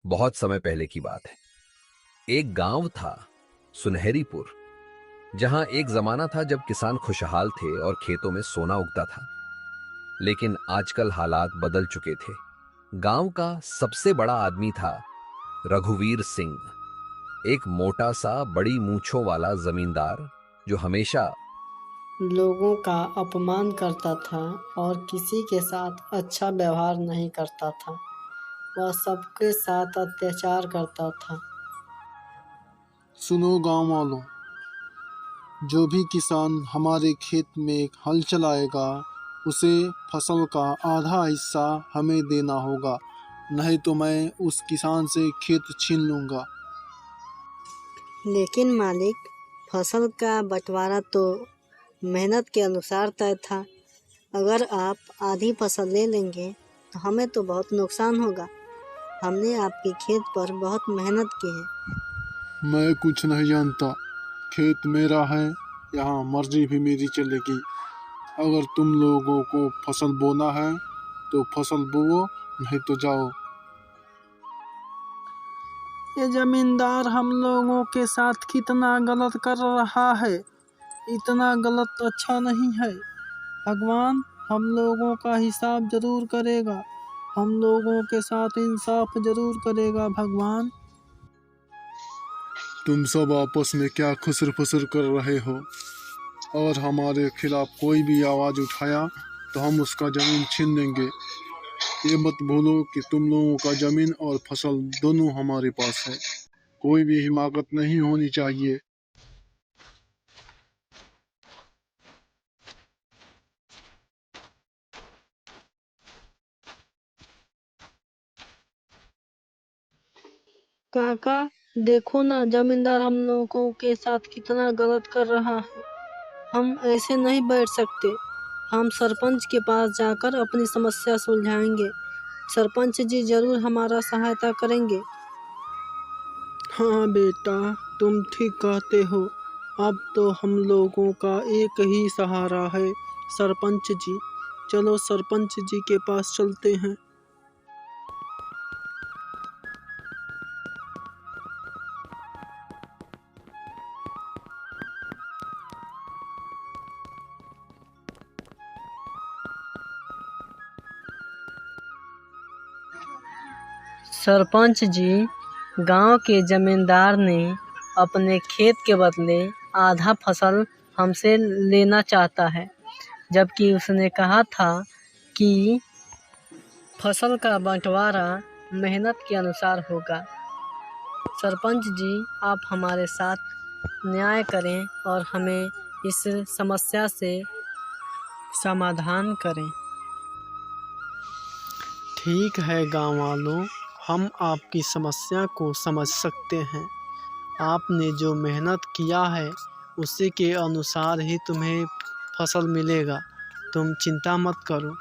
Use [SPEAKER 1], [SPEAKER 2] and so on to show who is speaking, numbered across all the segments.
[SPEAKER 1] बहुत समय पहले की बात है। एक गांव था, सुनहरीपुर, जहां एक जमाना था जब किसान खुशहाल थे और खेतों में सोना उगता था। लेकिन आजकल हालात बदल चुके थे। गांव का सबसे बड़ा आदमी था रघुवीर सिंह, एक मोटा सा बड़ी मूंछों वाला जमींदार जो हमेशा
[SPEAKER 2] लोगों का अपमान करता था और किसी के साथ अच्छा व्यवहार नहीं करता था। वह सबके साथ अत्याचार करता था।
[SPEAKER 3] सुनो गांव वालों, जो भी किसान हमारे खेत में हल चलाएगा उसे फसल का आधा हिस्सा हमें देना होगा, नहीं तो मैं उस किसान से खेत छीन लूंगा।
[SPEAKER 2] लेकिन मालिक, फसल का बंटवारा तो मेहनत के अनुसार तय था। अगर आप आधी फसल ले लेंगे तो हमें तो बहुत नुकसान होगा। हमने आपके खेत पर बहुत मेहनत की है।
[SPEAKER 3] मैं कुछ नहीं जानता, खेत मेरा है, यहाँ मर्जी भी मेरी चलेगी। अगर तुम लोगों को फसल बोना है तो फसल बोओ, नहीं तो जाओ।
[SPEAKER 4] ये जमींदार हम लोगों के साथ कितना गलत कर रहा है। इतना गलत अच्छा नहीं है। भगवान हम लोगों का हिसाब जरूर करेगा। हम लोगों के साथ इंसाफ जरूर करेगा भगवान।
[SPEAKER 3] तुम सब आपस में क्या खुसर फुसर कर रहे हो? और हमारे खिलाफ कोई भी आवाज़ उठाया तो हम उसका ज़मीन छीन लेंगे। ये मत भूलो कि तुम लोगों का ज़मीन और फसल दोनों हमारे पास है। कोई भी हिमाकत नहीं होनी चाहिए।
[SPEAKER 2] काका, देखो ना, जमींदार हम लोगों के साथ कितना गलत कर रहा है। हम ऐसे नहीं बैठ सकते। हम सरपंच के पास जाकर अपनी समस्या सुलझाएंगे। सरपंच जी जरूर हमारा सहायता करेंगे।
[SPEAKER 4] हाँ बेटा, तुम ठीक कहते हो। अब तो हम लोगों का एक ही सहारा है, सरपंच जी। चलो सरपंच जी के पास चलते हैं।
[SPEAKER 2] सरपंच जी, गांव के जमींदार ने अपने खेत के बदले आधा फसल हमसे लेना चाहता है, जबकि उसने कहा था कि फसल का बंटवारा मेहनत के अनुसार होगा। सरपंच जी, आप हमारे साथ न्याय करें और हमें इस समस्या से समाधान करें।
[SPEAKER 4] ठीक है गाँव वालों, हम आपकी समस्या को समझ सकते हैं। आपने जो मेहनत किया है उसी के अनुसार ही तुम्हें फसल मिलेगा। तुम चिंता मत करो।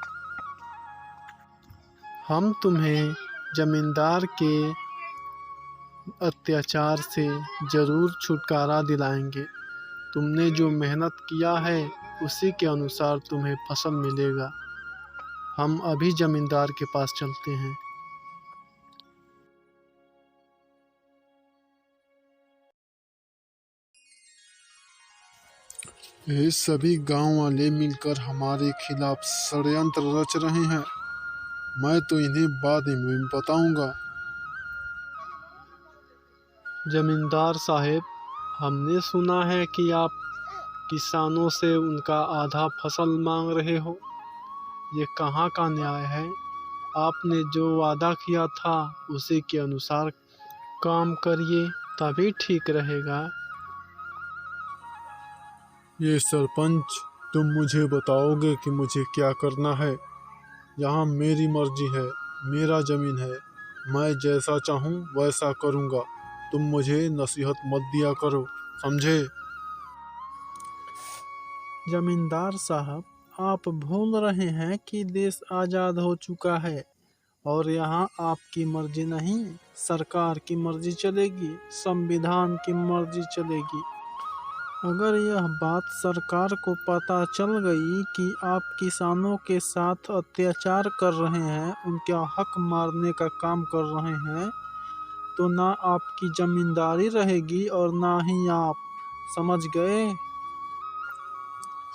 [SPEAKER 4] हम तुम्हें जमींदार के अत्याचार से ज़रूर छुटकारा दिलाएंगे। तुमने जो मेहनत किया है उसी के अनुसार तुम्हें फसल मिलेगा। हम अभी जमींदार के पास चलते हैं।
[SPEAKER 3] ये सभी गांव वाले मिलकर हमारे खिलाफ षड्यंत्र रच रहे हैं। मैं तो इन्हें बाद में बताऊंगा।
[SPEAKER 4] जमींदार साहेब, हमने सुना है कि आप किसानों से उनका आधा फसल मांग रहे हो। ये कहाँ का न्याय है? आपने जो वादा किया था उसी के अनुसार काम करिए, तभी ठीक रहेगा।
[SPEAKER 3] ये सरपंच, तुम मुझे बताओगे कि मुझे क्या करना है? यहाँ मेरी मर्जी है, मेरा जमीन है, मैं जैसा चाहूँ वैसा करूँगा। तुम मुझे नसीहत मत दिया करो, समझे?
[SPEAKER 4] जमींदार साहब, आप भूल रहे हैं कि देश आज़ाद हो चुका है और यहाँ आपकी मर्जी नहीं, सरकार की मर्जी चलेगी, संविधान की मर्जी चलेगी। अगर यह बात सरकार को पता चल गई कि आप किसानों के साथ अत्याचार कर रहे हैं, उनका हक मारने का काम कर रहे हैं, तो ना आपकी जमींदारी रहेगी और ना ही आप, समझ गए?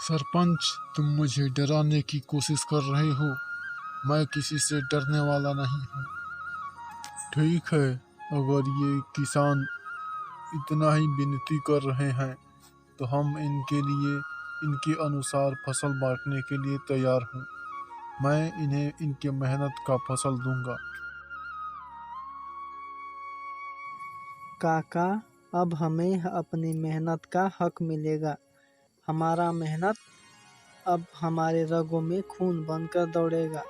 [SPEAKER 3] सरपंच, तुम मुझे डराने की कोशिश कर रहे हो। मैं किसी से डरने वाला नहीं हूँ। ठीक है, अगर ये किसान इतना ही विनती कर रहे हैं तो हम इनके अनुसार फसल बांटने के लिए तैयार हूँ। मैं इन्हें इनके मेहनत का फसल दूंगा।
[SPEAKER 2] काका, अब हमें अपनी मेहनत का हक मिलेगा। हमारा मेहनत अब हमारे रगों में खून बनकर दौड़ेगा।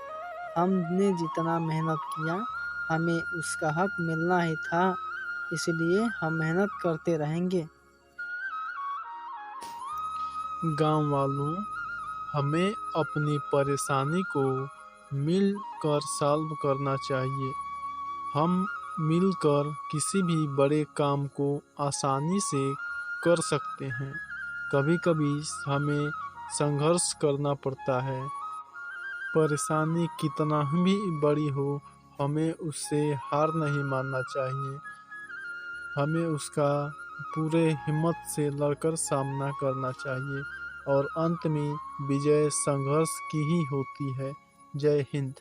[SPEAKER 2] हमने जितना मेहनत किया, हमें उसका हक मिलना ही था, इसलिए हम मेहनत करते रहेंगे।
[SPEAKER 4] गांव वालों, हमें अपनी परेशानी को मिलकर सॉल्व करना चाहिए। हम मिलकर किसी भी बड़े काम को आसानी से कर सकते हैं। कभी कभी हमें संघर्ष करना पड़ता है। परेशानी कितना भी बड़ी हो, हमें उससे हार नहीं मानना चाहिए। हमें उसका पूरे हिम्मत से लड़कर सामना करना चाहिए और अंत में विजय संघर्ष की ही होती है। जय हिंद।